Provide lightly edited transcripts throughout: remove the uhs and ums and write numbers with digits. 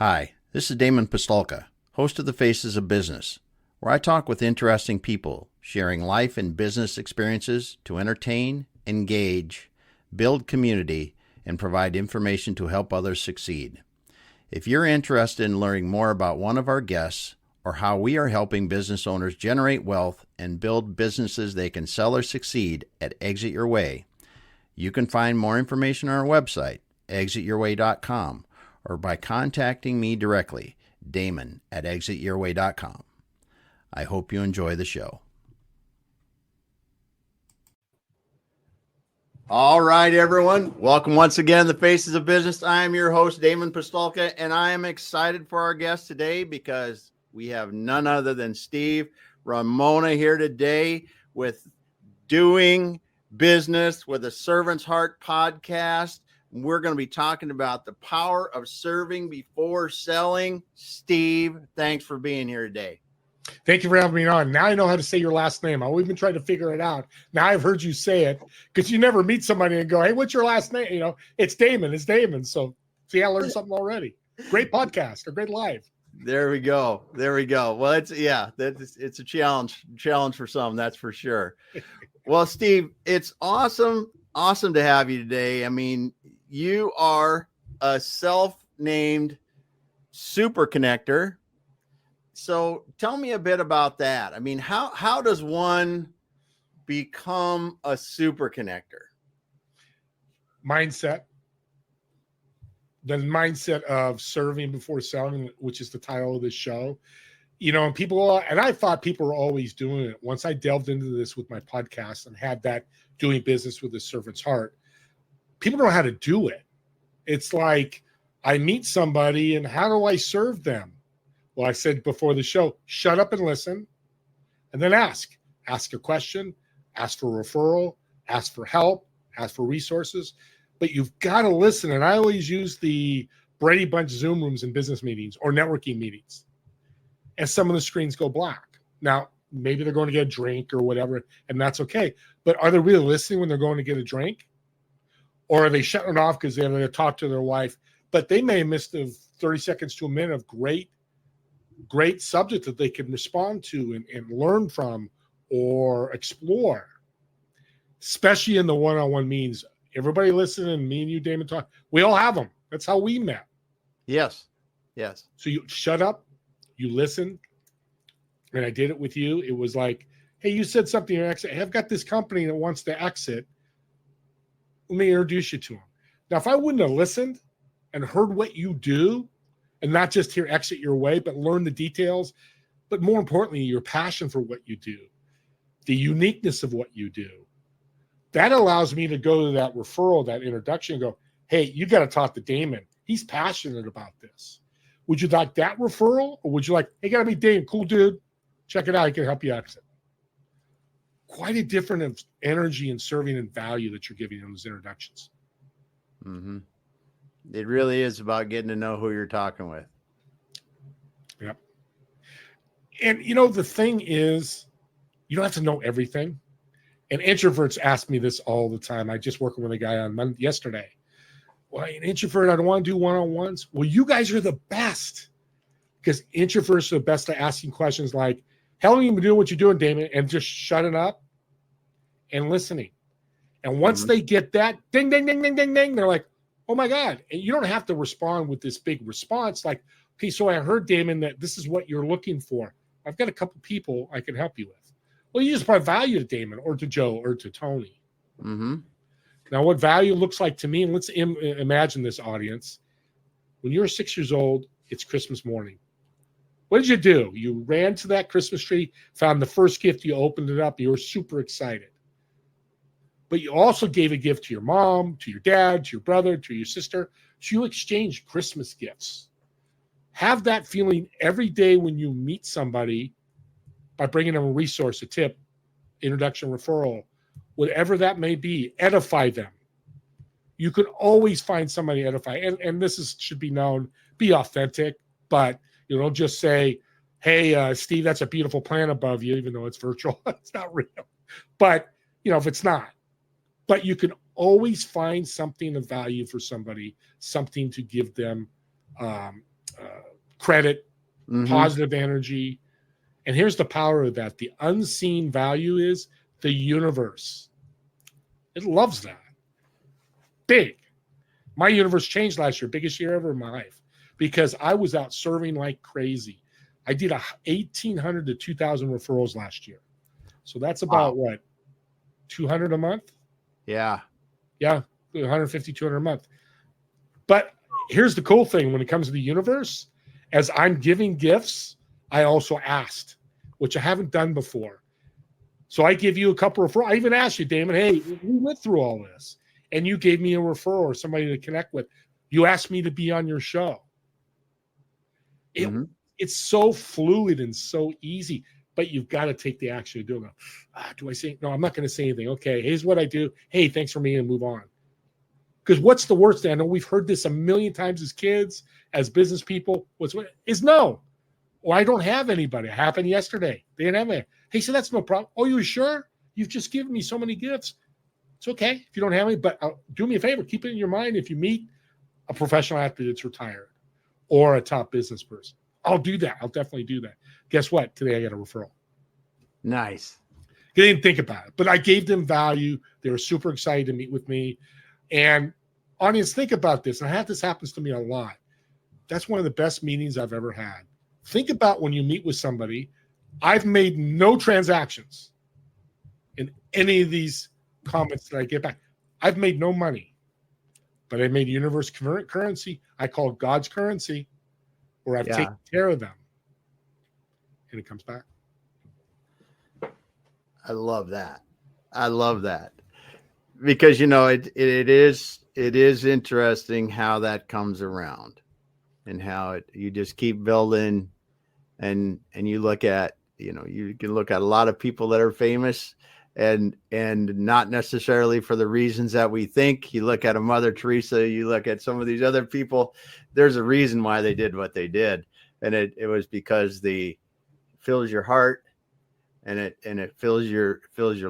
Hi, this is Damon Pistolka, host of The Faces of Business, where I talk with interesting people, sharing life and business experiences to entertain, engage, build community, and provide information to help others succeed. If you're interested in learning more about one of our guests or how we are helping business owners generate wealth and build businesses they can sell or succeed at Exit Your Way, you can find more information on our website, exityourway.com, or by contacting me directly, Damon at exityourway.com. I hope you enjoy the show. All right, everyone. Welcome once again to The Faces of Business. I am your host, Damon Pistolka, and I am excited for our guest today because we have none other than Steve Ramona here today with Doing Business with a Servant's Heart podcast. We're going to be talking about the power of serving before selling. Steve, thanks for being here today. Thank you for having me on. Now I know how to say your last name. I've been trying to figure it out. Now I've heard you say it because you never meet somebody and go, hey, what's your last name? You know, it's Damon. It's Damon. So see, I learned something already. Great podcast or great live. There we go. Well, it's a challenge for some, that's for sure. Well, Steve, it's awesome to have you today. I mean, you are a self-named super connector. So tell me a bit about that. I mean, how does one become a super connector? Mindset. The mindset of serving before selling, which is the title of this show. You know, and I thought people were always doing it. Once I delved into this with my podcast and had that Doing Business with a Servant's Heart, people don't know how to do it. It's like I meet somebody and how do I serve them? Well, I said before the show, shut up and listen, and then ask a question, ask for a referral, ask for help, ask for resources, but you've got to listen. And I always use the Brady Bunch Zoom rooms in business meetings or networking meetings. And some of the screens go black. Now, maybe they're going to get a drink or whatever, and that's okay. But are they really listening when they're going to get a drink? Or are they shutting it off because they're going to talk to their wife? But they may have missed 30 seconds to a minute of great subject that they can respond to and learn from or explore, especially in the one-on-one meetings. Everybody listening, me and you, Damon, talk. We all have them. That's how we met. Yes. So you shut up, you listen, and I did it with you. It was like, hey, you said something. Hey, I've got this company that wants to exit. Let me introduce you to them. Now, if I wouldn't have listened and heard what you do, and not just hear Exit Your Way, but learn the details, but more importantly, your passion for what you do, the uniqueness of what you do, that allows me to go to that referral, that introduction, and go, hey, you got to talk to Damon. He's passionate about this. Would you like that referral? Or would you like, hey, got to meet Damon, cool dude. Check it out. He can help you exit. Quite a different of energy and serving and value that you're giving in those introductions. Mm-hmm. It really is about getting to know who you're talking with. Yep. And, you know, the thing is, you don't have to know everything. And introverts ask me this all the time. I just worked with a guy on yesterday. Well, an introvert, I don't want to do one-on-ones. Well, you guys are the best because introverts are the best at asking questions like, how long have you been doing what you're doing, Damon? And just shutting up and listening. And once they get that, ding, ding, ding, ding, ding, ding, they're like, oh my God. And you don't have to respond with this big response like, okay, so I heard, Damon, that this is what you're looking for. I've got a couple people I can help you with. Well, you just provide value to Damon or to Joe or to Tony. Mm-hmm. Now, what value looks like to me, and let's imagine this audience. When you're 6 years old, it's Christmas morning. What did you do? You ran to that Christmas tree, found the first gift, you opened it up, you were super excited. But you also gave a gift to your mom, to your dad, to your brother, to your sister. So you exchanged Christmas gifts. Have that feeling every day when you meet somebody by bringing them a resource, a tip, introduction, referral, whatever that may be, edify them. You can always find somebody to edify. And this should be known, be authentic, but you don't just say, hey, Steve, that's a beautiful plant above you, even though it's virtual. It's not real. But, you know, if it's not. But you can always find something of value for somebody, something to give them credit, positive energy. And here's the power of that. The unseen value is the universe. It loves that. Big. My universe changed last year, biggest year ever in my life, because I was out serving like crazy. I did 1,800 to 2,000 referrals last year. So that's about what, 200 a month? Yeah. Yeah, 150, 200 a month. But here's the cool thing when it comes to the universe, as I'm giving gifts, I also asked, which I haven't done before. So I give you a couple of referrals. I even asked you, Damon, hey, we went through all this, and you gave me a referral or somebody to connect with. You asked me to be on your show. It's so fluid and so easy, but you've got to take the action to do it. Do I say, no, I'm not going to say anything. Okay, here's what I do. Hey, thanks for me, and move on. Because what's the worst thing? I know we've heard this a million times as kids, as business people. Is no. Or I don't have anybody. It happened yesterday. They didn't have any. Hey, so that's no problem. Oh, you sure? You've just given me so many gifts. It's okay if you don't have any, but do me a favor. Keep it in your mind if you meet a professional athlete that's retired or a top business person. I'll do that. I'll definitely do that. Guess what? Today I got a referral. Nice. They didn't think about it, but I gave them value. They were super excited to meet with me. And audience, think about this. And this happens to me a lot. That's one of the best meetings I've ever had. Think about when you meet with somebody. I've made no transactions in any of these comments that I get back. I've made no money, but I made universe currency. I call it God's currency, where I've taken care of them. And it comes back. I love that. I love that. Because, it is interesting how that comes around and how you just keep building and you look at, you can look at a lot of people that are famous and not necessarily for the reasons that we think. You look at a Mother Teresa, you look at some of these other people, there's a reason why they did what they did. And it was because the fills your heart and it fills your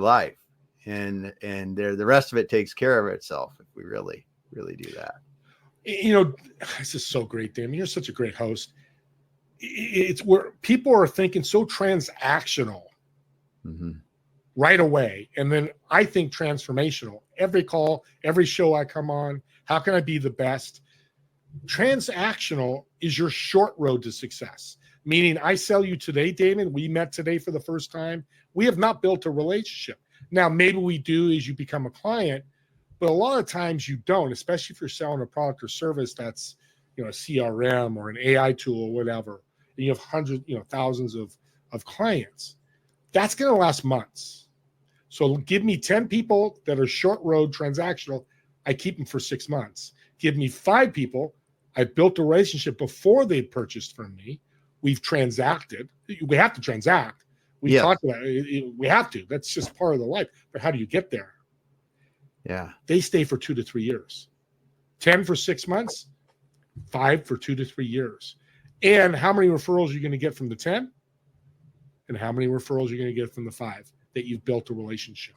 life. And the rest of it takes care of itself if we really, really do that. This is so great, Dan. You're such a great host. It's where people are thinking so transactional right away. And then I think transformational. Every call, every show I come on, how can I be the best? Transactional is your short road to success. Meaning I sell you today, Damon. We met today for the first time. We have not built a relationship. Now, maybe we do as you become a client, but a lot of times you don't, especially if you're selling a product or service that's, a CRM or an AI tool or whatever, and you have hundreds, thousands of clients. That's going to last months. So give me 10 people that are short road transactional. I keep them for 6 months. Give me 5 people. I built a relationship before they purchased from me. We've transacted. We have to transact. We talked about it. We have to. That's just part of the life. But how do you get there? Yeah. They stay for 2 to 3 years. 10 for 6 months, 5 for 2 to 3 years. And how many referrals are you going to get from the 10? And how many referrals are you going to get from the 5 that you've built a relationship?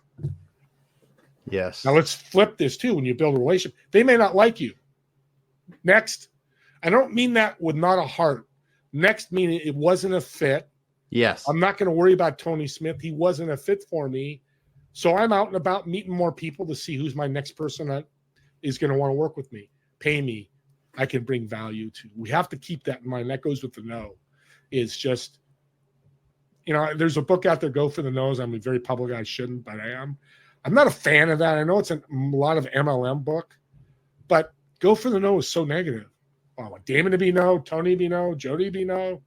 Yes. Now let's flip this too. When you build a relationship, they may not like you. Next. I don't mean that with not a heart. Next, meaning it wasn't a fit. Yes. I'm not going to worry about Tony Smith. He wasn't a fit for me. So I'm out and about meeting more people to see who's my next person that is going to want to work with me, pay me. I can bring value to. We have to keep that in mind. That goes with the no. It's just, there's a book out there, Go for the Nose. I'm a very public. I shouldn't, but I am. I'm not a fan of that. I know it's a lot of MLM book, but Go for the No is so negative. Oh, I want Damon to be no, Tony to be no, Jody to be no.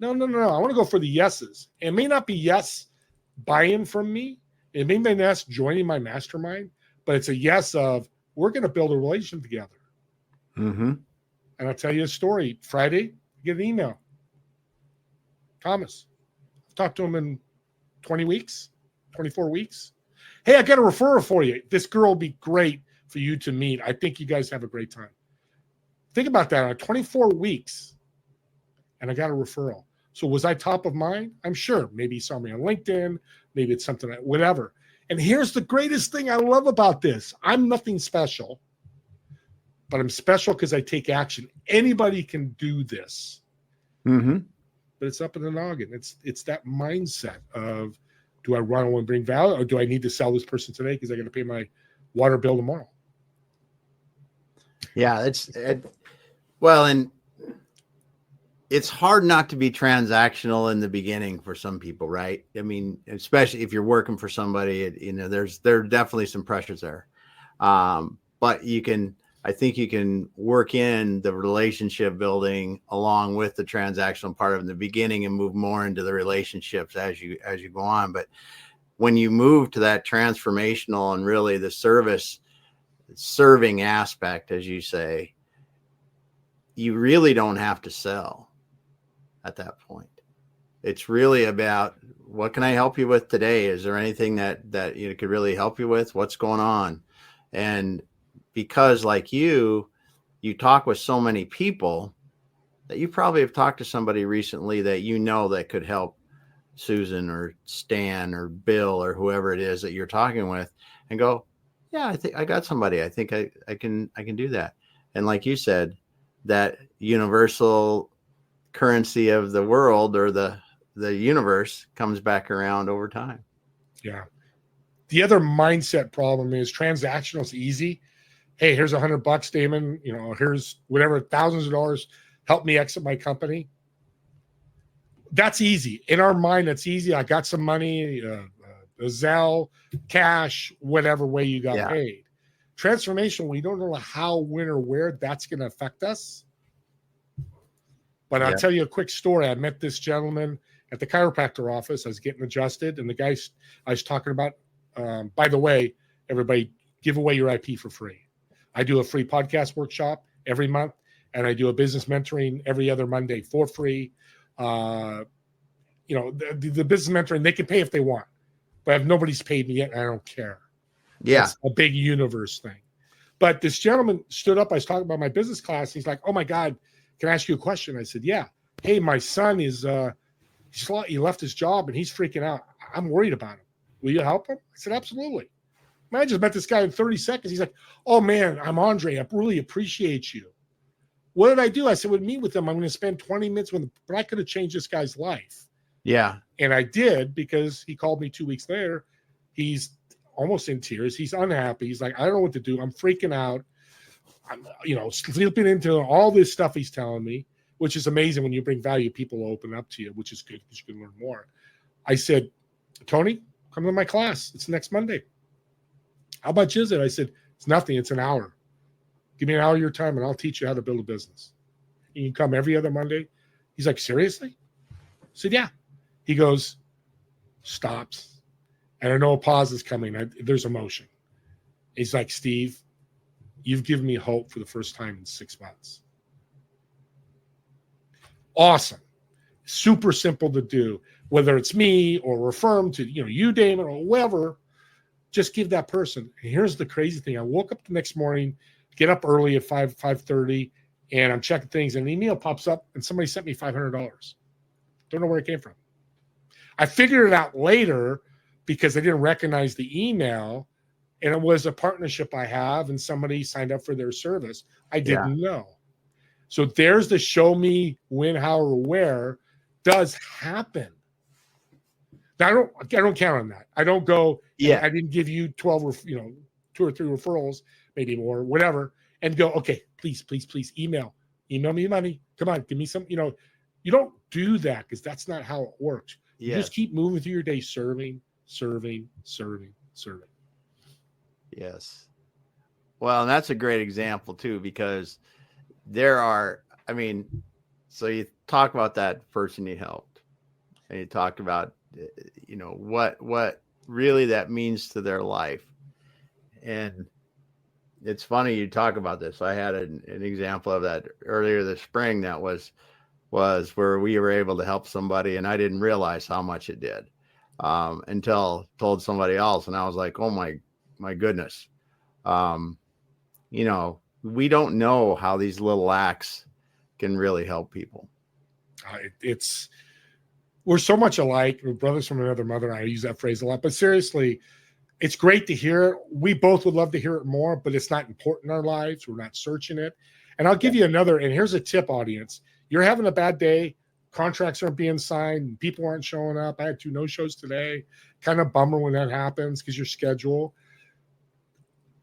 No. I want to go for the yeses. It may not be yes buy-in from me. It may be yes joining my mastermind, but it's a yes of we're going to build a relationship together. And I'll tell you a story. Friday, I get an email. Thomas, I've talked to him in 20 weeks, 24 weeks. Hey, I got a referral for you. This girl will be great for you to meet. I think you guys have a great time. Think about that. 24 weeks, and I got a referral. So was I top of mind? I'm sure. Maybe he saw me on LinkedIn. Maybe it's something, whatever. And here's the greatest thing I love about this. I'm nothing special. but I'm special because I take action. Anybody can do this. Mm-hmm. But it's up in the noggin. It's that mindset of, do I want to bring value, or do I need to sell this person today because I got to pay my water bill tomorrow? Yeah, well, and it's hard not to be transactional in the beginning for some people, right? I mean, especially if you're working for somebody, there are definitely some pressures there. But I think you can work in the relationship building along with the transactional part of the beginning and move more into the relationships as you go on. But when you move to that transformational and really the serving aspect, as you say, you really don't have to sell at that point. It's really about, what can I help you with today? Is there anything that you could really help you with? What's going on? And because like you talk with so many people that you probably have talked to somebody recently that that could help Susan or Stan or Bill or whoever it is that you're talking with, and go, yeah, I think I got somebody. I think I can do that. And like you said, that universal currency of the world or the universe comes back around over time. Yeah. The other mindset problem is transactional is easy. Hey, here's $100, Damon. Here's whatever, thousands of dollars. Help me exit my company. That's easy. In our mind, that's easy. I got some money, Zelle, cash, whatever way you got paid. Transformation, we don't know how, when, or where that's going to affect us. But I'll tell you a quick story. I met this gentleman at the chiropractor office. I was getting adjusted, and the guy I was talking about, by the way, everybody, give away your IP for free. I do a free podcast workshop every month, and I do a business mentoring every other Monday for free. The business mentoring, they can pay if they want, but if nobody's paid me yet, I don't care. Yeah. That's a big universe thing. But this gentleman stood up. I was talking about my business class. He's like, oh my God, can I ask you a question? I said, yeah. Hey, my son is, he left his job and he's freaking out. I'm worried about him. Will you help him? I said, absolutely. Man, I just met this guy in 30 seconds. He's like, oh man, I'm Andre. I really appreciate you. What did I do? I said, well, meet with him. I'm going to spend 20 minutes with him, but I could have changed this guy's life. Yeah. And I did, because he called me 2 weeks later. He's almost in tears. He's unhappy. He's like, I don't know what to do. I'm freaking out. I'm, slipping into all this stuff he's telling me, which is amazing. When you bring value, people will open up to you, which is good because you can learn more. I said, Tony, come to my class. It's next Monday. How much is it? I said, it's nothing. It's an hour. Give me an hour of your time and I'll teach you how to build a business. You can come every other Monday. He's like, seriously? I said, yeah. He goes, stops. And I know a pause is coming. There's emotion. He's like, Steve, you've given me hope for the first time in 6 months. Awesome. Super simple to do. Whether it's me or refer them to, you, Damon, or whoever, just give that person. And here's the crazy thing. I woke up the next morning, get up early at 5:30, and I'm checking things, and an email pops up, and somebody sent me $500. Don't know where it came from. I figured it out later because I didn't recognize the email, and it was a partnership I have, and somebody signed up for their service. I didn't know. So there's the show me when, how, or where does happen. Now, I don't count on that. I don't go, I didn't give you 12, 2 or 3 referrals, maybe more, whatever, and go, okay, please email me money. Come on, give me some, you don't do that because that's not how it works. You just keep moving through your day, serving. Yes. Well, and that's a great example too, because so you talk about that person you helped, and you talk about, what really that means to their life. And it's funny you talk about this. I had an example of that earlier this spring that was where we were able to help somebody, and I didn't realize how much it did until told somebody else. And I was like, oh my goodness. We don't know how these little acts can really help people. We're so much alike. We're brothers from another mother. I use that phrase a lot, but seriously, It's great to hear it. We both would love to hear it more, but it's not important in our lives. We're not searching it. And I'll give you another, and here's a tip, audience. You're having a bad day. Contracts aren't being signed. People aren't showing up. I had 2 no-shows today. Kind of bummer when that happens because your schedule.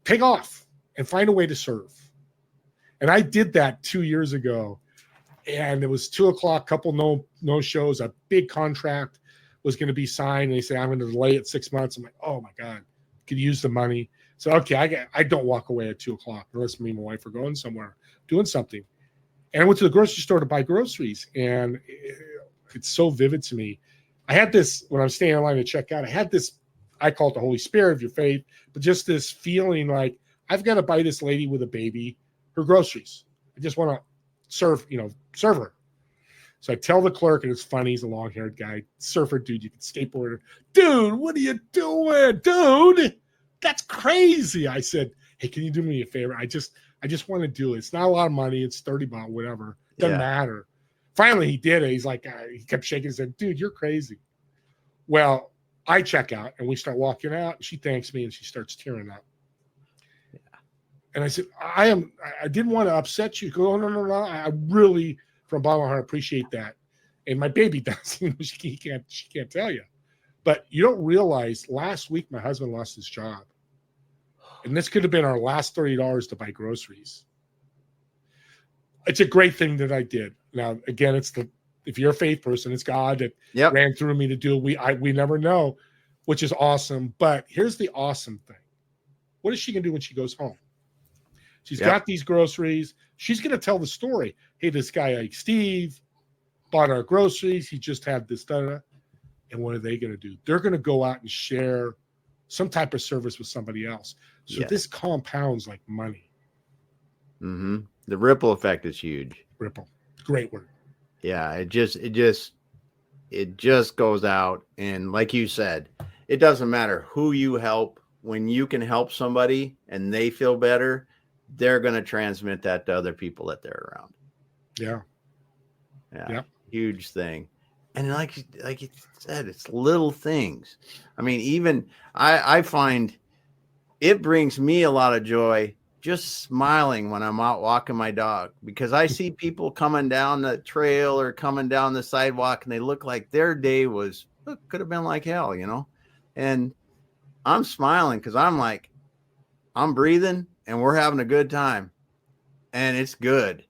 Take off and find a way to serve. And I did that 2 years ago. And it was 2:00, couple no shows, a big contract was going to be signed. And they say, I'm going to delay it 6 months. I'm like, oh my God, could use the money. So, okay, I don't walk away at 2:00 unless me and my wife are going somewhere, doing something. And I went to the grocery store to buy groceries. And it's so vivid to me. I had this, when I was staying in line to check out, I had this, I call it the Holy Spirit of your faith, but just this feeling like I've got to buy this lady with a baby her groceries. I just want to serve her. So I tell the clerk, and it's funny, he's a long-haired guy, surfer dude, you can skateboard. Dude, what are you doing? Dude, that's crazy. I said, hey, can you do me a favor? I just want to do it. It's not a lot of money. It's $30, whatever. Doesn't matter. Finally, he did it. He's like, he kept shaking his head. Dude, you're crazy. Well, I check out, and we start walking out, and she thanks me, and she starts tearing up. And I said, I didn't want to upset you. Go, no. I really, from the bottom of my heart, appreciate that. And my baby does. She can't tell you. But you don't realize last week my husband lost his job. And this could have been our last $30 to buy groceries. It's a great thing that I did. Now, again, if you're a faith person, it's God that ran through me to do it. We never know, which is awesome. But here's the awesome thing. What is she going to do when she goes home? She's got these groceries. She's going to tell the story. Hey, this guy, like Steve, bought our groceries. He just had this. And what are they going to do? They're going to go out and share some type of service with somebody else. So this compounds like money. Mm-hmm. The ripple effect is huge. Ripple. Great word. Yeah, it just goes out. And like you said, it doesn't matter who you help. When you can help somebody and they feel better, they're going to transmit that to other people that they're around. Yeah. Huge thing. And like you said, it's little things. I mean, even I find it brings me a lot of joy just smiling when I'm out walking my dog, because I see people coming down the trail or coming down the sidewalk and they look like their day could have been like hell, and I'm smiling because I'm like, I'm breathing and we're having a good time and it's good.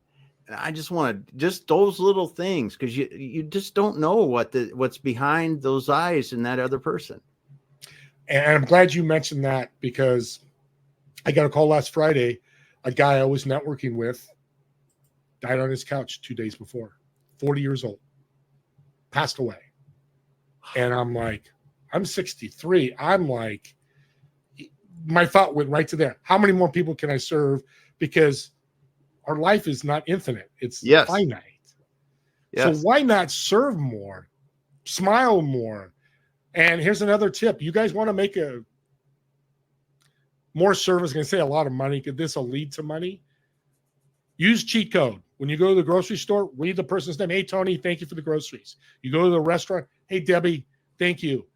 And I just want to those little things, because you just don't know what's behind those eyes in that other person. And I'm glad you mentioned that, because I got a call last Friday. A guy I was networking with died on his couch 2 days before, 40 years old, passed away. And I'm like, I'm 63. I'm like, my thought went right to there. How many more people can I serve? Because our life is not infinite. It's finite. Yes. So why not serve more, smile more? And here's another tip. You guys want to make more service, going to say a lot of money, because this will lead to money. Use cheat code. When you go to the grocery store, read the person's name. Hey, Tony, thank you for the groceries. You go to the restaurant. Hey, Debbie, thank you.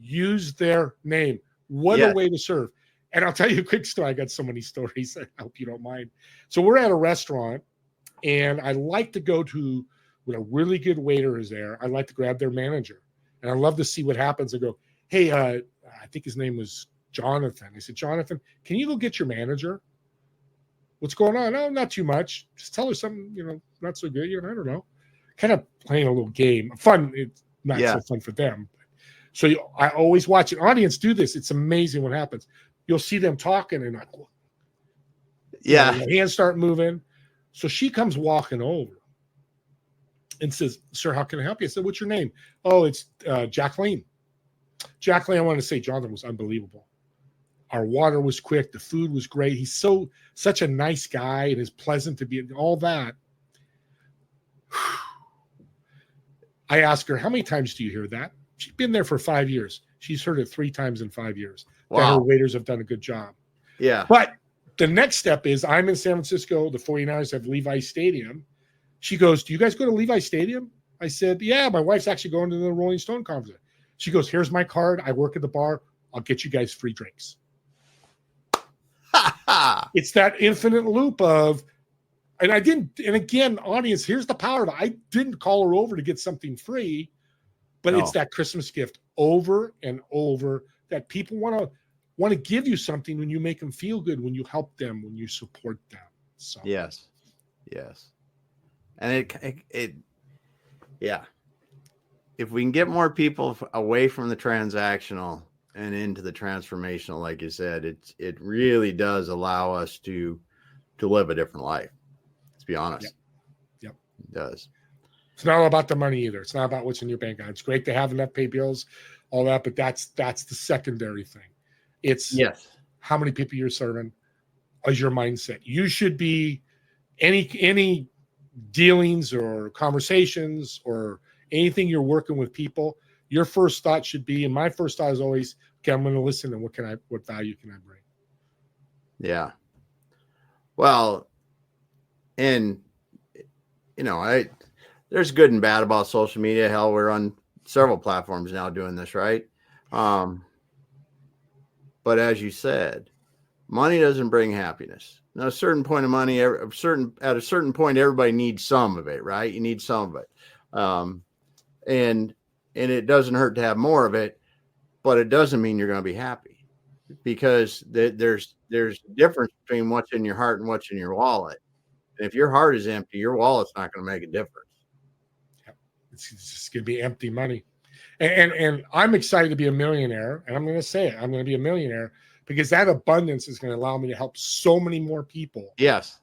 Use their name. What a way to serve. And I'll tell you a quick story. I got so many stories. I hope you don't mind. So we're at a restaurant, and I like to go to, when a really good waiter is there, I like to grab their manager. And I love to see what happens. I go, hey, I think his name was Jonathan. I said, Jonathan, can you go get your manager? What's going on? Oh, not too much. Just tell her something, not so good. I don't know. Kind of playing a little game. Fun. It's not so fun for them. So I always watch an audience do this. It's amazing what happens. You'll see them talking and like, their hands start moving. So she comes walking over and says, sir, how can I help you? I said, what's your name? Oh, it's Jacqueline. Jacqueline, I want to say Jonathan was unbelievable. Our water was quick. The food was great. He's such a nice guy and is pleasant to be, all that. I asked her, how many times do you hear that? She's been there for 5 years. She's heard it 3 times in 5 years. Wow. That her waiters have done a good job. Yeah. But the next step is, I'm in San Francisco. The 49ers have Levi Stadium. She goes, do you guys go to Levi Stadium? I said, yeah, my wife's actually going to the Rolling Stone concert. She goes, here's my card. I work at the bar. I'll get you guys free drinks. It's that infinite loop of, and I didn't, and again, audience, here's the power of it. I didn't call her over to get something free, but it's that Christmas gift over and over that people want to give you something when you make them feel good, when you help them, when you support them. So yes. And it yeah. If we can get more people away from the transactional and into the transformational, like you said, it really does allow us to live a different life. Let's be honest. Yep. It does. It's not all about the money either. It's not about what's in your bank account. It's great to have enough, pay bills, all that, but that's the secondary thing. It's how many people you're serving is your mindset. You should be any dealings or conversations or anything you're working with people, your first thought should be, and my first thought is always, okay, I'm going to listen and what value can I bring? Yeah. Well, and there's good and bad about social media. Hell, we're on several platforms now doing this, right? But as you said, money doesn't bring happiness. Now, a certain point of money, at a certain point, everybody needs some of it, right? You need some of it. And it doesn't hurt to have more of it, but it doesn't mean you're going to be happy, because there's a difference between what's in your heart and what's in your wallet. And if your heart is empty, your wallet's not going to make a difference. It's just going to be empty money. And I'm excited to be a millionaire, and I'm going to say it. I'm going to be a millionaire because that abundance is going to allow me to help so many more people. Yes.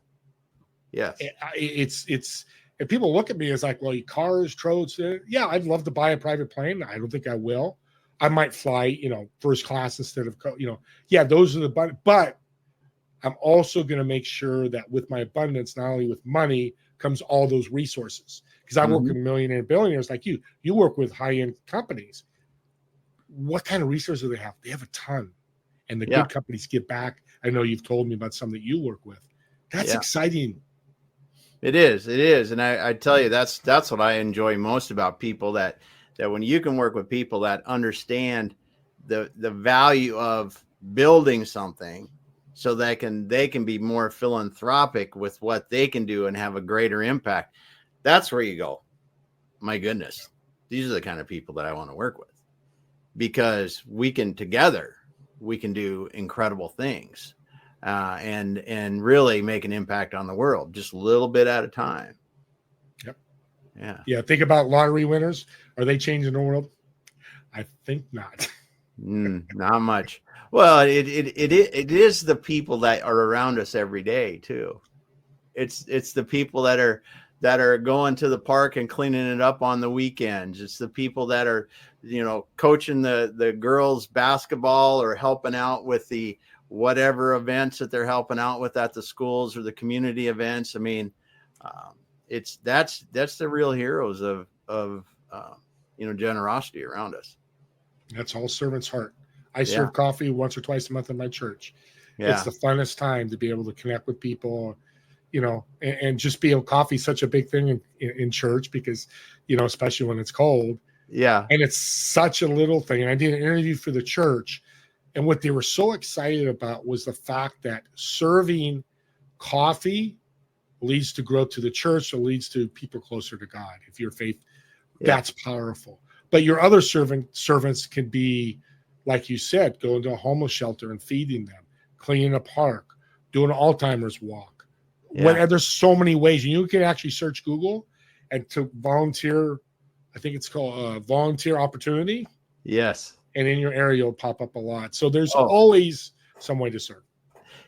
It's if people look at me as like, well, cars, trodes, yeah, I'd love to buy a private plane. I don't think I will. I might fly, first class instead of, those are the, but I'm also going to make sure that with my abundance, not only with money, comes all those resources. Because I work with millionaire and billionaires like you. You work with high-end companies. What kind of resources do they have? They have a ton. And the good companies give back. I know you've told me about some that you work with. That's exciting. It is. And I tell you, that's what I enjoy most about people, that when you can work with people that understand the value of building something so they can be more philanthropic with what they can do and have a greater impact. That's where you go, my goodness, these are the kind of people that I want to work with, because we can do incredible things. And really make an impact on the world, just a little bit at a time. Yep. Yeah. Think about lottery winners. Are they changing the world? I think not. Not much. Well, it is the people that are around us every day too. It's the people that are going to the park and cleaning it up on the weekends. It's the people that are, coaching the girls basketball or helping out with the whatever events that they're helping out with at the schools or the community events. I mean, that's the real heroes of generosity around us. That's all servant's heart. I serve coffee once or twice a month in my church. Yeah. It's the funnest time to be able to connect with people, and just be able, coffee is such a big thing in church because, especially when it's cold. Yeah. And it's such a little thing. And I did an interview for the church, and what they were so excited about was the fact that serving coffee leads to growth to the church, or leads to people closer to God. If your faith, that's powerful. But your other servants can be, like you said, going to a homeless shelter and feeding them, cleaning a park, doing an Alzheimer's walk. There's so many ways. And you can actually search Google and to volunteer. I think it's called volunteer opportunity. Yes. And in your area, it'll pop up a lot. So there's always some way to serve.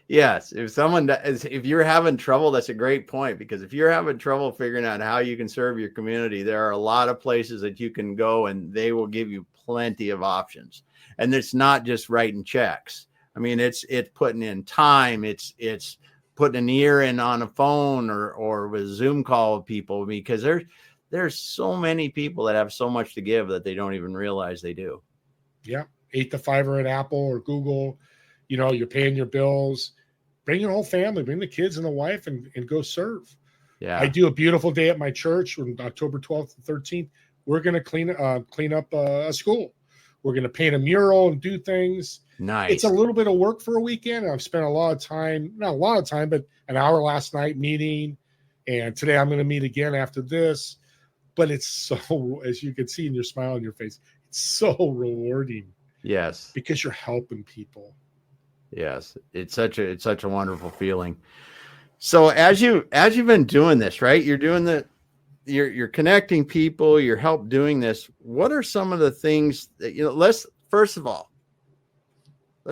Yes. If you're having trouble, that's a great point, because if you're having trouble figuring out how you can serve your community, there are a lot of places that you can go and they will give you plenty of options. And it's not just writing checks. I mean, it's putting in time. It's putting an ear in on a phone or with a Zoom call with people, because there's so many people that have so much to give that they don't even realize they do. Yeah. 8 to 5 at Apple or Google, you're paying your bills, bring your whole family, bring the kids and the wife and go serve. Yeah. I do a beautiful day at my church on October 12th and 13th. We're going to clean up a school. We're going to paint a mural and do things. Nice. It's a little bit of work for a weekend. I've spent a lot of time, not a lot of time, but an hour last night meeting. And today I'm going to meet again after this. But it's so, as you can see in your smile on your face, it's so rewarding. Yes. Because you're helping people. Yes. It's such a wonderful feeling. So as you've been doing this, right? You're doing you're connecting people, you're doing this. What are some of the things that, let's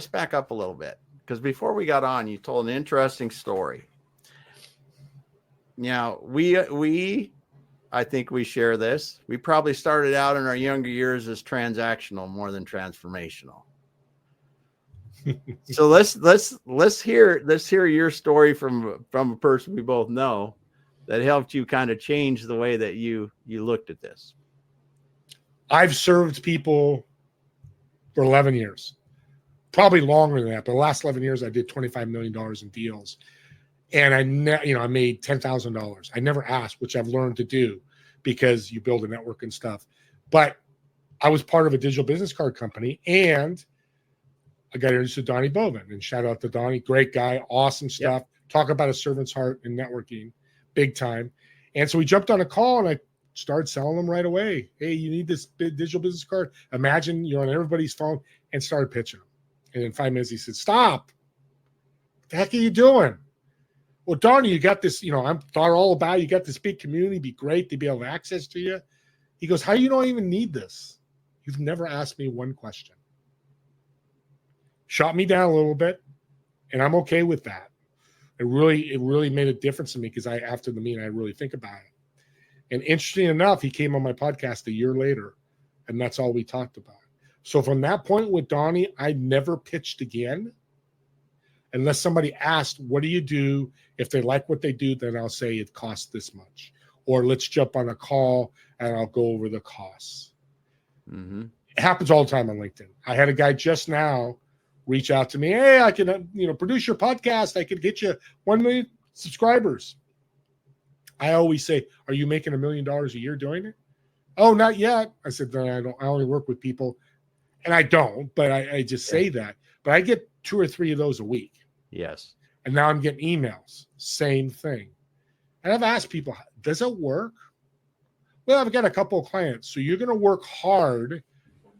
back up a little bit, because before we got on, you told an interesting story. Now, I think we share this. We probably started out in our younger years as transactional more than transformational. So let's hear your story from a person we both know that helped you kind of change the way that you looked at this. I've served people for 11 years, probably longer than that. But the last 11 years, I did $25 million in deals. And I made $10,000. I never asked, which I've learned to do because you build a network and stuff. But I was part of a digital business card company, and I got introduced to Donnie Bowman. And shout out to Donnie, great guy, awesome stuff. Yep. Talk about a servant's heart and networking, big time. And so we jumped on a call, and I started selling them right away. Hey, you need this digital business card. Imagine you're on everybody's phone, and started pitching them. And in 5 minutes, he said, "Stop. What the heck are you doing?" "Well, Donnie, you got this, I'm thought all about it. You got this big community, be great to be able to have access to you." He goes, "How you don't even need this? You've never asked me one question." Shot me down a little bit, and I'm okay with that. It really made a difference to me, because after the meeting, I really think about it. And interesting enough, he came on my podcast a year later, and that's all we talked about. So from that point with Donnie, I never pitched again. Unless somebody asked, "What do you do?" If they like what they do, then I'll say it costs this much. Or let's jump on a call and I'll go over the costs. Mm-hmm. It happens all the time on LinkedIn. I had a guy just now reach out to me. "Hey, I can produce your podcast. I could get you 1 million subscribers." I always say, "Are you making $1 million a year doing it?" "Oh, not yet." I said, "Then I only work with people." And I don't, but I just say that. But I get 2 or 3 of those a week. Yes. And now I'm getting emails, same thing. And I've asked people, "Does it work?" "Well, I've got a couple of clients." "So you're going to work hard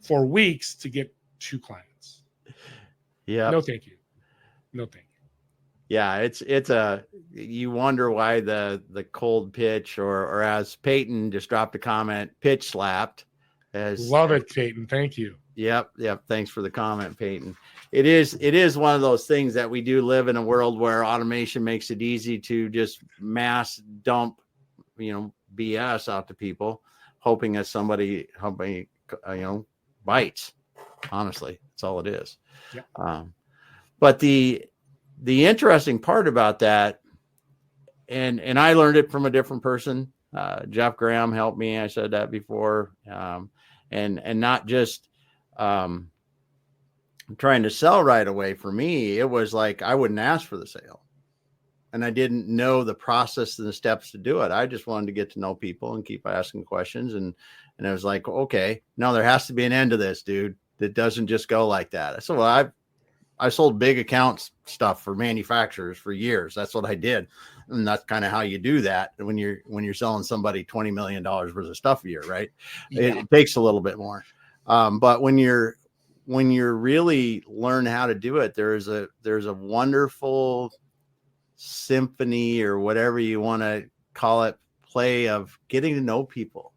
for weeks to get 2 clients?" Yeah. No, thank you. No, thank you. Yeah, you wonder why the cold pitch, or as Peyton just dropped a comment, pitch slapped. Love it, Peyton. Thank you. Yep. Thanks for the comment, Peyton. It is one of those things that we do live in a world where automation makes it easy to just mass dump, BS out to people, hoping that somebody bites. Honestly, that's all it is. Yeah. But the interesting part about that, and I learned it from a different person. Jeff Graham helped me. I said that before, and not just trying to sell right away. For me, it was like I wouldn't ask for the sale, and I didn't know the process and the steps to do it. I just wanted to get to know people and keep asking questions, and I was like, okay, no, there has to be an end to this, dude. It doesn't just go like that. So I sold big accounts stuff for manufacturers for years. That's what I did. And that's kind of how you do that when you're selling somebody $20 million worth of stuff a year, right? Yeah. It takes a little bit more. But when you're really learn how to do it, there's a wonderful symphony, or whatever you want to call it, play of getting to know people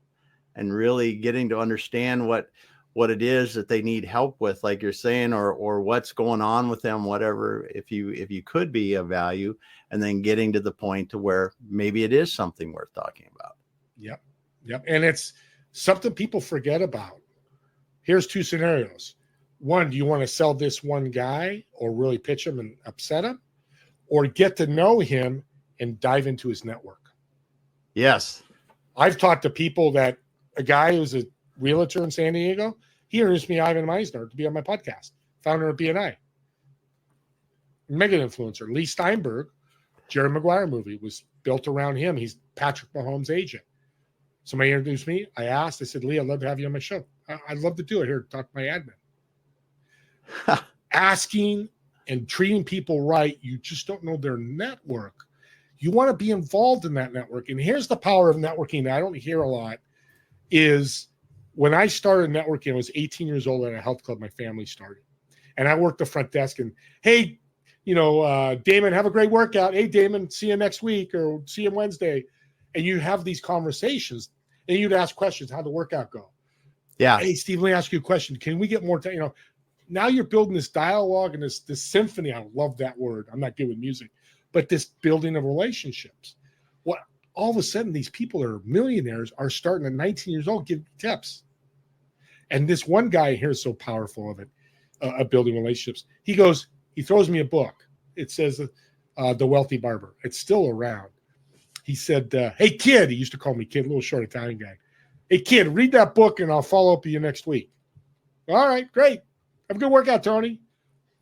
and really getting to understand what it is that they need help with, like you're saying, or what's going on with them, whatever, if you could be of value, and then getting to the point to where maybe it is something worth talking about. Yep. And it's something people forget about. Here's 2 scenarios. One, do you want to sell this one guy or really pitch him and upset him, or get to know him and dive into his network? Yes. I've talked to people that a guy who's a realtor in San Diego, he introduced me Ivan Meisner to be on my podcast, founder of BNI. Mega influencer. Lee Steinberg, Jerry Maguire movie was built around him. He's Patrick Mahomes' agent. Somebody introduced me. I asked, I said, "Lee, I'd love to have you on my show." I'd love to do it. Here, talk to my admin. Asking and treating people right, you just don't know their network. You want to be involved in that network. And here's the power of networking that I don't hear a lot is when I started networking, I was 18 years old at a health club my family started. And I worked the front desk and, hey, Damon, have a great workout. Hey, Damon, see you next week or see you Wednesday. And you have these conversations and you'd ask questions. How'd the workout go? Yeah. Hey, Steve, let me ask you a question. Can we get more time? Now you're building this dialogue and this symphony. I love that word. I'm not good with music, but this building of relationships. What all of a sudden these people are millionaires are starting at 19 years old, give tips. And this one guy here is so powerful of it, of building relationships. He throws me a book. It says The Wealthy Barber. It's still around. He said, hey, kid, he used to call me kid, little short Italian guy. Hey, kid, read that book and I'll follow up with you next week. All right, great. Have a good workout, Tony.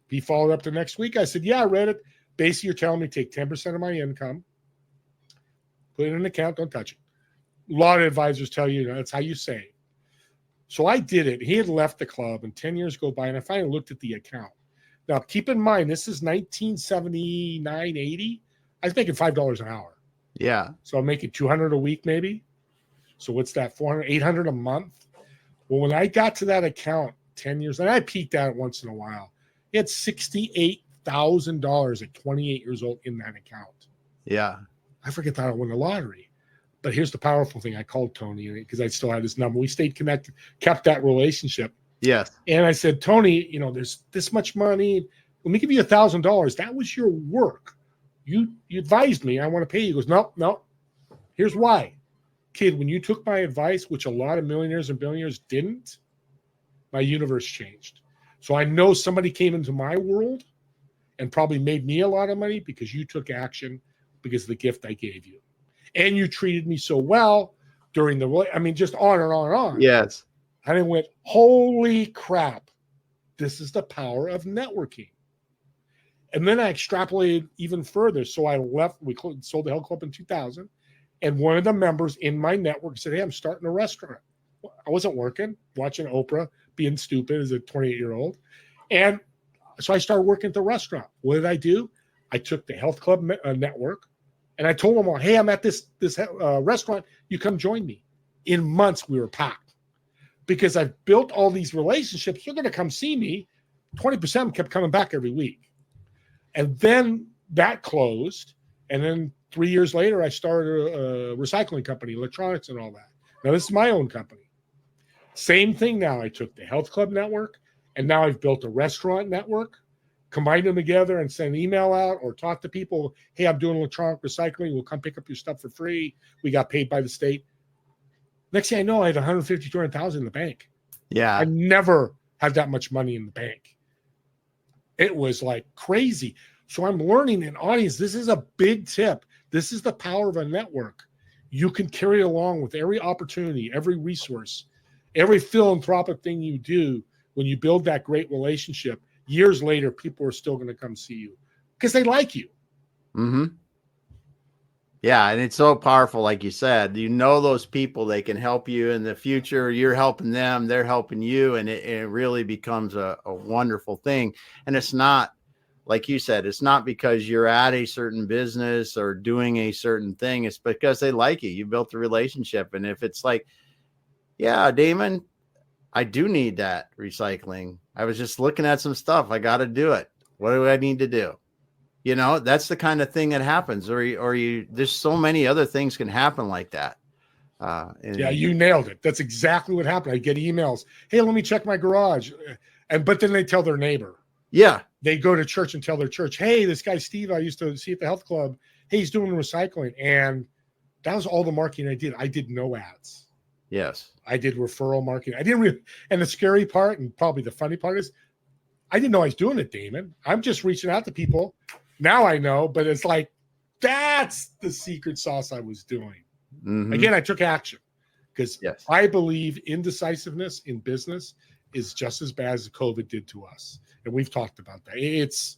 He followed up the next week. I said, yeah, I read it. Basically, you're telling me take 10% of my income, put it in an account, don't touch it. A lot of advisors tell you, that's how you save. So I did it. He had left the club and 10 years go by, and I finally looked at the account. Now, keep in mind, this is 1979, 80. I was making $5 an hour. Yeah. So I'm making $200 a week maybe. So what's that, $400, $800 a month? Well, when I got to that account 10 years, and I peeked at it once in a while, he had $68,000 at 28 years old in that account. Yeah. I forget that I won the lottery. But here's the powerful thing. I called Tony because I still had his number. We stayed connected, kept that relationship. Yes. And I said, Tony, there's this much money. Let me give you $1,000. That was your work. You advised me. I want to pay you. He goes, no. Here's why. Kid, when you took my advice, which a lot of millionaires and billionaires didn't, my universe changed. So I know somebody came into my world and probably made me a lot of money because you took action because of the gift I gave you. And you treated me so well during just on and on and on. Yes. And I went, holy crap, this is the power of networking. And then I extrapolated even further. So I left, we sold the Health Club in 2000. And one of the members in my network said, hey, I'm starting a restaurant. I wasn't working, watching Oprah, being stupid as a 28-year-old. And so I started working at the restaurant. What did I do? I took the Health Club network and I told them all, hey, I'm at this restaurant. You come join me. In months, we were packed because I've built all these relationships. You're going to come see me. 20% of them kept coming back every week. And then that closed. And then 3 years later, I started a recycling company, electronics and all that. Now, this is my own company. Same thing now. I took the Health Club network, and now I've built a restaurant network, combine them together and send an email out or talk to people. Hey, I'm doing electronic recycling. We'll come pick up your stuff for free. We got paid by the state. Next thing I know, I had 150, 200,000 in the bank. Yeah. I never had that much money in the bank. It was like crazy. So I'm learning an audience. This is a big tip. This is the power of a network. You can carry it along with every opportunity, every resource, every philanthropic thing you do. When you build that great relationship, years later, people are still going to come see you because they like you. Mm-hmm. Yeah, and it's so powerful, like you said. Those people, they can help you in the future. You're helping them, they're helping you, and it really becomes a wonderful thing. And it's not, like you said, it's not because you're at a certain business or doing a certain thing. It's because they like you. You built a relationship. And if it's like, yeah, Damon, I do need that recycling. I was just looking at some stuff. I got to do it. What do I need to do? That's the kind of thing that happens. There's so many other things can happen like that. Yeah, you nailed it. That's exactly what happened. I get emails. Hey, let me check my garage. But then they tell their neighbor. Yeah. They go to church and tell their church, hey, this guy, Steve, I used to see at the health club. Hey, he's doing recycling. And that was all the marketing I did. I did no ads. Yes. I did referral marketing. I didn't really, and the scary part and probably the funny part is I didn't know I was doing it, Damon. I'm just reaching out to people. Now I know, but it's like, that's the secret sauce I was doing. Mm-hmm. Again, I took action because yes. I believe indecisiveness in business is just as bad as COVID did to us. And we've talked about that. It's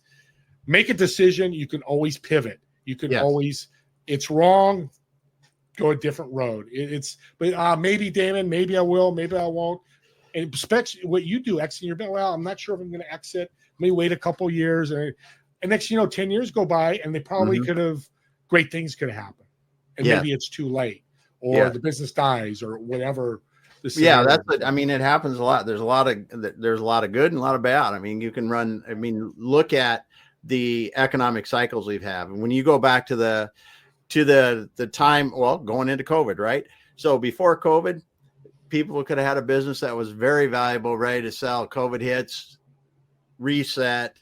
make a decision. You can always pivot. You can always, it's wrong, go a different road. But maybe, Damon, maybe I will, maybe I won't. And especially what you do, exiting your bill. Well, I'm not sure if I'm going to exit. Let me wait a couple of years. And next, 10 years go by and they probably could have, great things could have happened. And maybe it's too late or the business dies or whatever. That's what I mean. It happens a lot. There's a lot of good and a lot of bad. I mean, you can run. I mean, look at the economic cycles we've had, and when you go back to the time, going into COVID, right? So before COVID, people could have had a business that was very valuable, ready to sell. COVID hits, reset.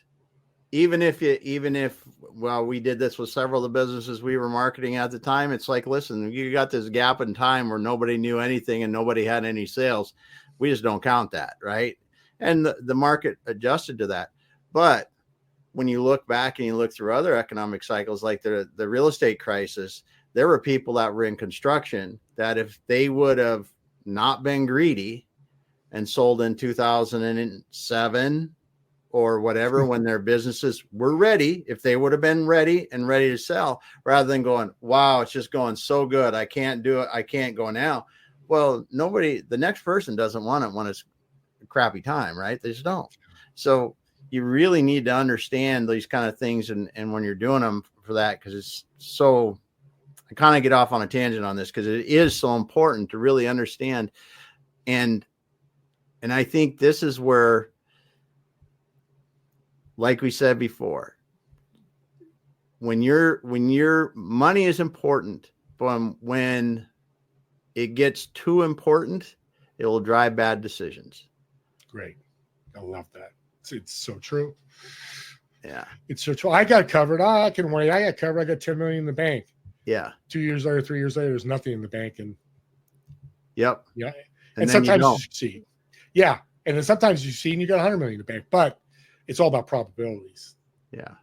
Even if we did this with several of the businesses we were marketing at the time, it's like, listen, you got this gap in time where nobody knew anything and nobody had any sales. We just don't count that, right? And the market adjusted to that. But when you look back and you look through other economic cycles, like the real estate crisis, there were people that were in construction that if they would have not been greedy and sold in 2007 or whatever, when their businesses were ready, if they would have been ready to sell, rather than going, wow, it's just going so good, I can't do it, I can't go now. Well, the next person doesn't want it when it's a crappy time, right? They just don't. So you really need to understand these kind of things and when you're doing them for that, because it's so, I kind of get off on a tangent on this because it is so important to really understand. And I think this is where, like we said before, when your money is important, but when it gets too important, it will drive bad decisions. Great. I love that. It's so true. Yeah. It's so true. I got covered. I can wait. I got covered. I got 10 million in the bank. Yeah. 2 years later, 3 years later, there's nothing in the bank. And yeah. And sometimes you see. Yeah. And then sometimes you see and you got 100 million in the bank, but it's all about probabilities. Yeah.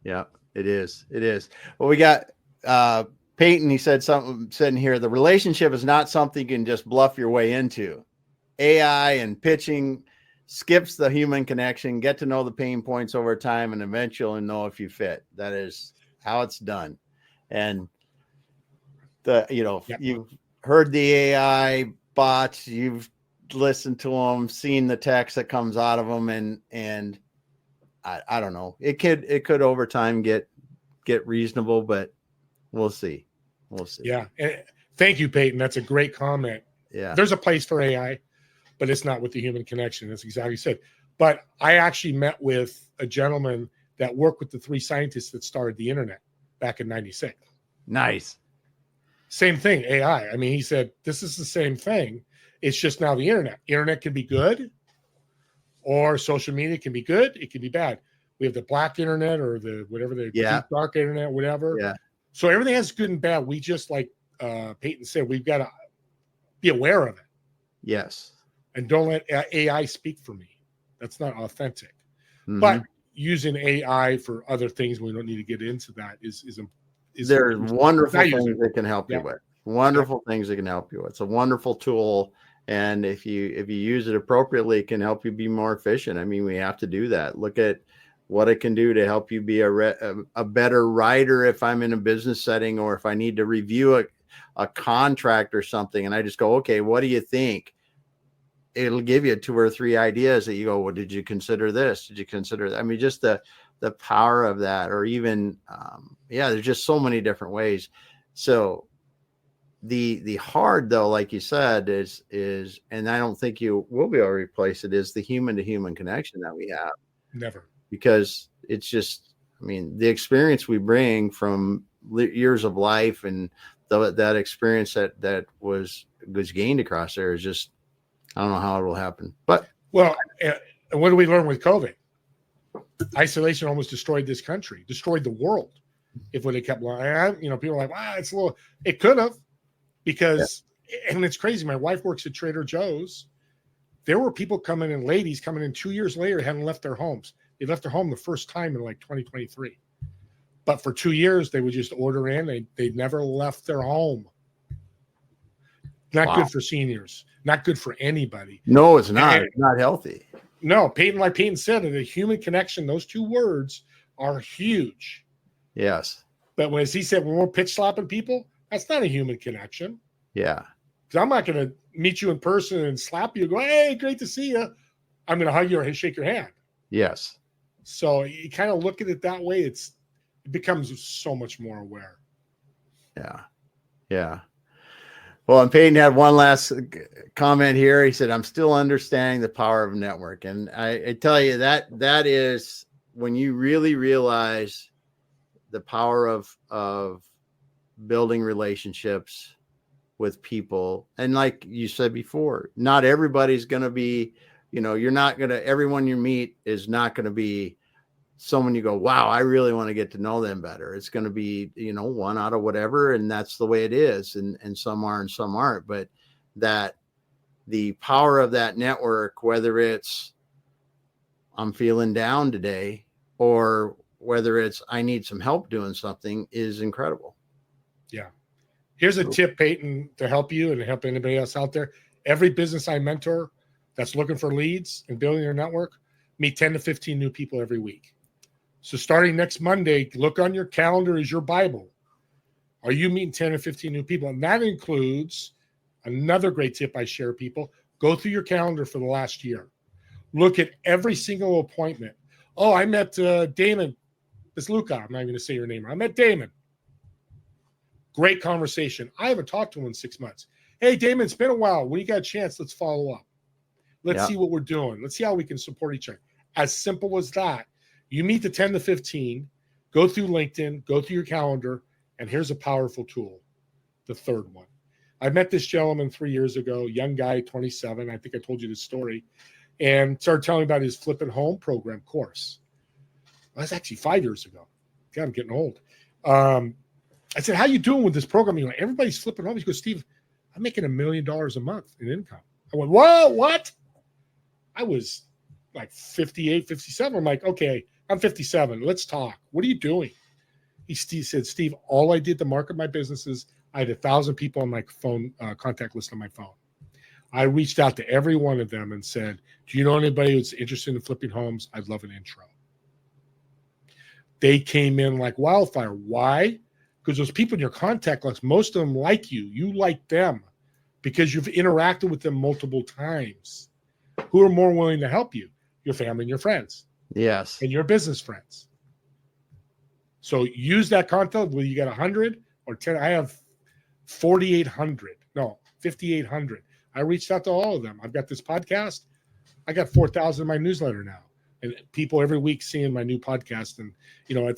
Yeah, it is. It is. Well, we got Peyton. He said something in here. The relationship is not something you can just bluff your way into. AI and pitching skips the human connection. Get to know the pain points over time and eventually know if you fit. That is how it's done. And you've heard the AI bots, you've listened to them, seen the text that comes out of them, and I don't know. It could over time get reasonable, but we'll see. Yeah. And thank you, Peyton. That's a great comment. Yeah. There's a place for AI, but it's not with the human connection. That's exactly what you said. But I actually met with a gentleman that worked with the 3 scientists that started the internet back in 96. Nice. Same thing, AI. I mean, he said, this is the same thing. It's just now the internet. Internet can be good, or social media can be good. It can be bad. We have the black internet or the whatever, the deep dark internet, whatever. Yeah. So everything has good and bad. We just, like Peyton said, we've got to be aware of it. Yes. And don't let AI speak for me. That's not authentic. Mm-hmm. But using AI for other things, we don't need to get into that. Is there's wonderful things that can help you with. Wonderful things that can help you with. It's a wonderful tool, and if you use it appropriately, it can help you be more efficient. I mean, we have to do that. Look at what it can do to help you be a better writer if I'm in a business setting, or if I need to review a contract or something, and I just go, okay, what do you think? It'll give you 2 or 3 ideas that you go, well, did you consider this? Did you consider that? I mean, just the power of that, or even, there's just so many different ways. So the hard, though, like you said, is, and I don't think you will be able to replace it, is the human to human connection that we have. Never. Because it's just, I mean, the experience we bring from years of life and that experience that was gained across there is just, I don't know how it will happen. But what do we learn with COVID? Isolation almost destroyed this country, destroyed the world. If when it kept lying, people are like, wow, it's a little. It could have, because, and it's crazy. My wife works at Trader Joe's. There were people coming in, ladies coming in 2 years later, hadn't left their homes. They left their home the first time in like 2023. But for 2 years, they would just order in. They never left their home. Not good for seniors. Not good for anybody. No, it's not. It's not healthy. No, like Peyton said, the human connection, those 2 words are huge. Yes. But as he said, when we're pitch slapping people, that's not a human connection. Yeah. Because I'm not going to meet you in person and slap you and go, hey, great to see you. I'm going to hug you or shake your hand. Yes. So you kind of look at it that way. It becomes so much more aware. Yeah. Yeah. Well, and Peyton had one last comment here. He said, I'm still understanding the power of network. And I tell you that is when you really realize the power of building relationships with people. And like you said before, not everybody's going to be, you're not going to, everyone you meet is not going to be someone you go, wow, I really want to get to know them better. It's going to be, one out of whatever. And that's the way it is. And some are and some aren't, but that the power of that network, whether it's I'm feeling down today or whether it's I need some help doing something, is incredible. Yeah. Here's a tip, Peyton, to help you and to help anybody else out there. Every business I mentor that's looking for leads and building their network, meet 10 to 15 new people every week. So starting next Monday, look on your calendar as your Bible. Are you meeting 10 or 15 new people? And that includes another great tip I share people. Go through your calendar for the last year. Look at every single appointment. Oh, I met Damon. It's Luca. I'm not even going to say your name. I met Damon. Great conversation. I haven't talked to him in 6 months. Hey, Damon, it's been a while. When you got a chance, let's follow up. Let's see what we're doing. Let's see how we can support each other. As simple as that. You meet the 10 to 15, go through LinkedIn, go through your calendar, and here's a powerful tool, the third one. I met this gentleman 3 years ago, young guy, 27. I think I told you this story, and started telling me about his Flip It Home program course. Well, that's actually 5 years ago. God, I'm getting old. I said, how you doing with this program? He went, everybody's flipping home. He goes, Steve, I'm making $1 million a month in income. I went, whoa, what? I was like 58, 57. I'm like, okay, I'm 57. Let's talk. What are you doing? He said, Steve, all I did to market my businesses, I had 1,000 people on my phone contact list on my phone. I reached out to every one of them and said, do you know anybody who's interested in flipping homes? I'd love an intro. They came in like wildfire. Why? Because those people in your contact list, most of them like you. You like them because you've interacted with them multiple times. Who are more willing to help you? Your family and your friends. Yes. And your business friends. So use that content, whether you got 100 or 10. I have 5,800. I reached out to all of them. I've got this podcast. I got 4,000 in my newsletter now. And people every week seeing my new podcast. And,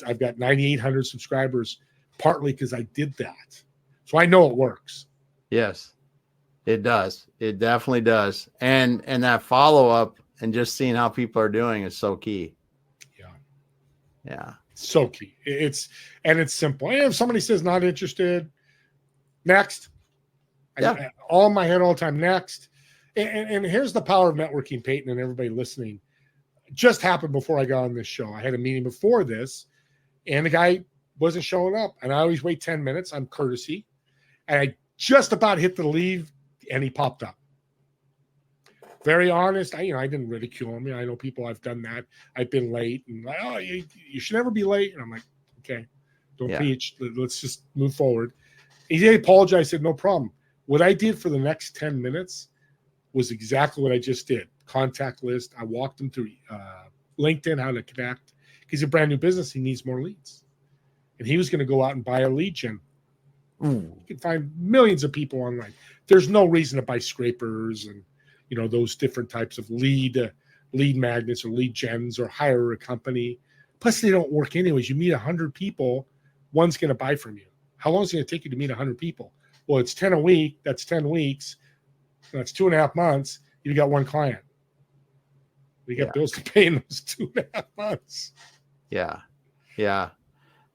I've got 9,800 subscribers, partly because I did that. So I know it works. Yes, it does. It definitely does. And that follow-up and just seeing how people are doing is so key. Yeah. So key. It's simple. And if somebody says not interested, next. Yeah. All in my head all the time, next. And here's the power of networking, Peyton, and everybody listening. Just happened before I got on this show. I had a meeting before this, and the guy wasn't showing up. And I always wait 10 minutes. I'm courtesy. And I just about hit the leave, and he popped up. Very honest. I didn't ridicule him. I know people, I've done that. I've been late, and like, oh, you should never be late. And I'm like, okay, don't preach. Let's just move forward. He apologized. I said, no problem. What I did for the next 10 minutes was exactly what I just did. Contact list. I walked him through LinkedIn, how to connect. He's a brand new business. He needs more leads. And he was going to go out and buy a lead gen. You can find millions of people online. There's no reason to buy scrapers and, those different types of lead magnets or lead gens or hire a company. Plus, they don't work anyways. You meet 100 people, one's going to buy from you. How long is it going to take you to meet 100 people? Well, it's 10 a week. That's 10 weeks. That's 2.5 months. You got one client. You got bills to pay in those 2.5 months. Yeah. Yeah.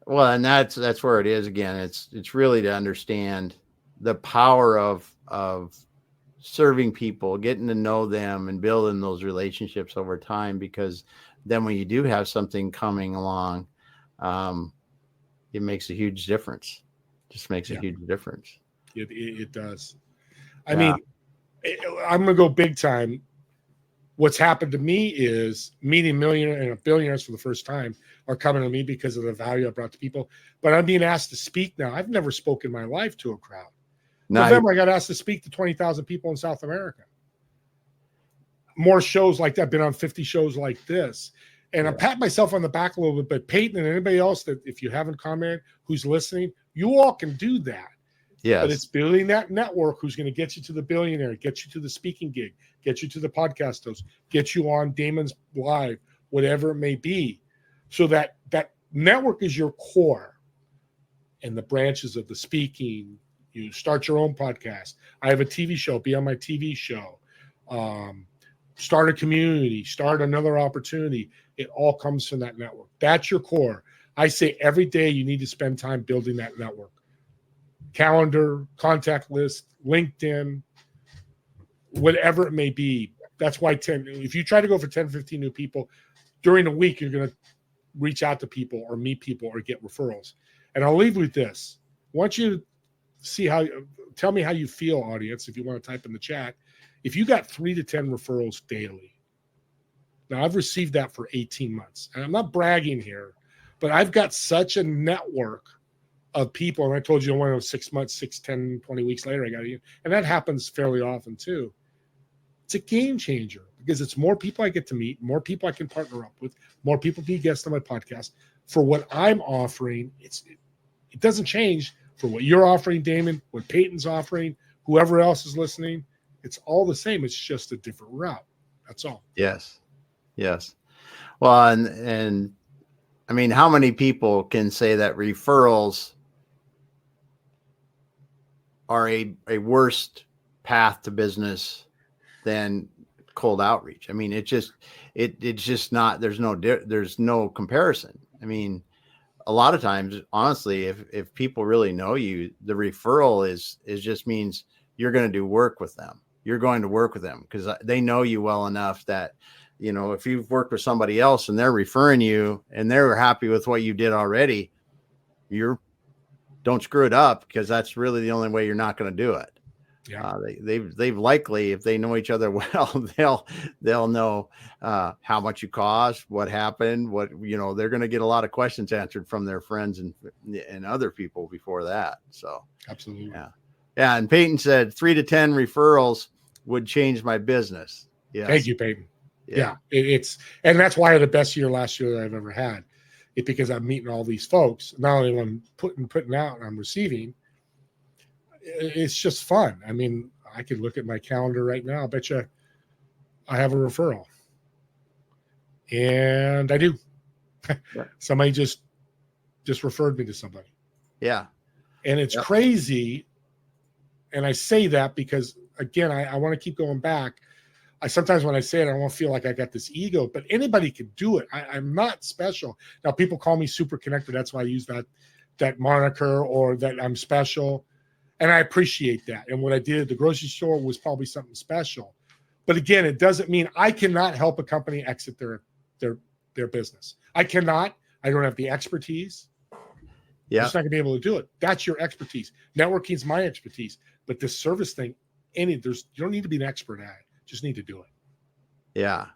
Well, and that's where it is again. It's really to understand the power of serving people, getting to know them and building those relationships over time, because then when you do have something coming along, it makes a huge difference. Just makes a huge difference. It does. I mean, I'm going to go big time. What's happened to me is meeting millionaires and billionaires for the first time are coming to me because of the value I brought to people. But I'm being asked to speak now. I've never spoken in my life to a crowd. November, I got asked to speak to 20,000 people in South America. More shows like that. I've been on 50 shows like this. And I'm patting myself on the back a little bit, but Peyton and anybody else that if you haven't commented, who's listening, you all can do that. Yes. But it's building that network who's going to get you to the billionaire, get you to the speaking gig, get you to the podcast host, get you on Damon's Live, whatever it may be. So that network is your core. And the branches of the speaking, you start your own podcast. I have a TV show, be on my TV show. Start a community, start another opportunity. It all comes from that network. That's your core. I say every day you need to spend time building that network. Calendar, contact list, LinkedIn, whatever it may be. That's why if you try to go for 10, 15 new people, during the week, you're going to reach out to people or meet people or get referrals. And I'll leave with this. I want you to tell me how you feel, audience, if you want to type in the chat. If you got 3 to 10 referrals daily, now I've received that for 18 months. And I'm not bragging here, but I've got such a network of people. And I told you, one of 6 months, 6, 10, 20 weeks later, I got you. And that happens fairly often too. It's a game changer because it's more people I get to meet, more people I can partner up with, more people be guests on my podcast. For what I'm offering, it doesn't change for what you're offering, Damon, what Peyton's offering, whoever else is listening. It's all the same. It's just a different route. That's all. Yes. Well, and I mean, how many people can say that referrals are a worse path to business than cold outreach? I mean, it's just not, there's no comparison. I mean, a lot of times, honestly, if people really know you, the referral is just means you're going to do work with them. You're going to work with them because they know you well enough that, if you've worked with somebody else and they're referring you and they're happy with what you did already, don't screw it up because that's really the only way you're not going to do it. Yeah. They've likely, if they know each other well, they'll know how much you cost, what happened, they're going to get a lot of questions answered from their friends and other people before that. So absolutely. Yeah. And Peyton said 3 to 10 referrals would change my business. Yes. Thank you, Peyton. Yeah. And that's why I had the best year last year that I've ever had. It's because I'm meeting all these folks. Not only I'm putting out and I'm receiving, it's just fun. I mean, I could look at my calendar right now. I bet you I have a referral. And I do. Yeah. Somebody just referred me to somebody. Yeah. And it's crazy. And I say that because, again, I want to keep going back. Sometimes when I say it, I don't feel like I got this ego, but anybody can do it. I'm not special. Now, people call me super connected. That's why I use that moniker or that I'm special. And I appreciate that. And what I did at the grocery store was probably something special. But again, it doesn't mean I cannot help a company exit their business. I cannot. I don't have the expertise. Yeah. I'm just not going to be able to do it. That's your expertise. Networking is my expertise. But this service thing, you don't need to be an expert at it. Just need to do it. Yeah.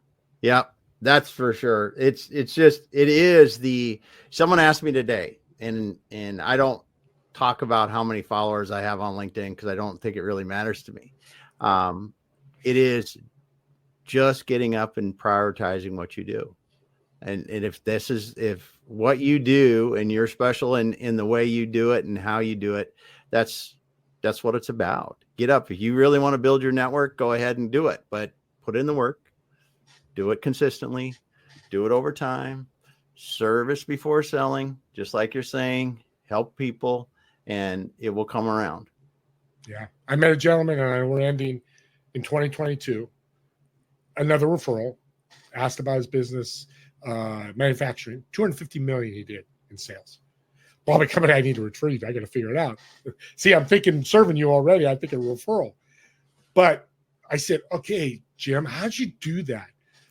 Yeah. That's for sure. Someone asked me today and I don't talk about how many followers I have on LinkedIn because I don't think it really matters to me. It is just getting up and prioritizing what you do. And if what you do and you're special in the way you do it and how you do it, that's what it's about. Get up. If you really want to build your network, go ahead and do it, but put in the work, do it consistently, do it over time, service before selling, just like you're saying, help people, and it will come around. Yeah. I met a gentleman and we're ending in 2022, another referral, asked about his business, manufacturing, 250 million he did in sales. Well, the company I need to retrieve, I got to figure it out. See, I'm thinking serving you already. I think a referral. But I said, okay, Jim, how'd you do that?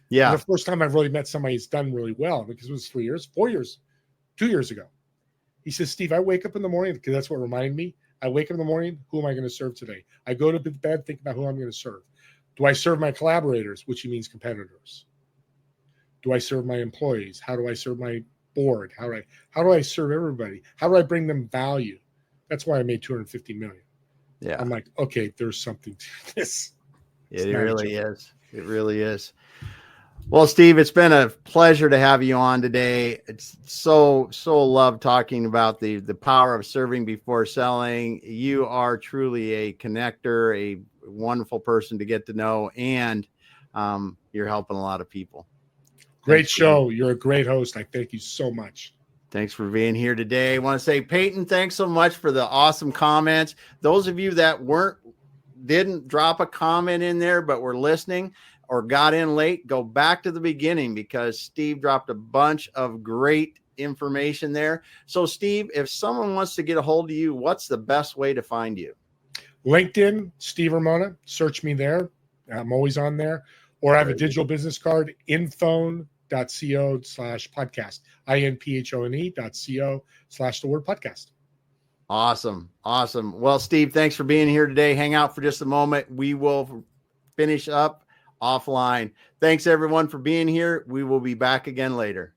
Yeah. And the first time I've really met somebody who's done really well, because it was 2 years ago. He says, Steve, I wake up in the morning, because that's what reminded me. I wake up in the morning, who am I going to serve today? I go to bed, think about who I'm going to serve. Do I serve my collaborators, which means competitors? Do I serve my employees? How do I serve my board? How do I serve everybody? How do I bring them value? That's why I made 250 million. Yeah. I'm like, okay, there's something to this. It really is. It really is. Well, Steve, it's been a pleasure to have you on today. It's so love talking about the power of serving before selling. You are truly a connector, a wonderful person to get to know, and you're helping a lot of people. Great show. You're a great host. I thank you so much. Thanks for being here today. I want to say, Peyton, thanks so much for the awesome comments. Those of you that didn't drop a comment in there, but were listening or got in late, go back to the beginning because Steve dropped a bunch of great information there. So, Steve, if someone wants to get a hold of you, what's the best way to find you? LinkedIn, Steve Ramona. Search me there. I'm always on there. Or I have a digital business card, infone.co/podcast. infone.co/the-word-podcast. Awesome. Well, Steve, thanks for being here today. Hang out for just a moment. We will finish up offline. Thanks, everyone, for being here. We will be back again later.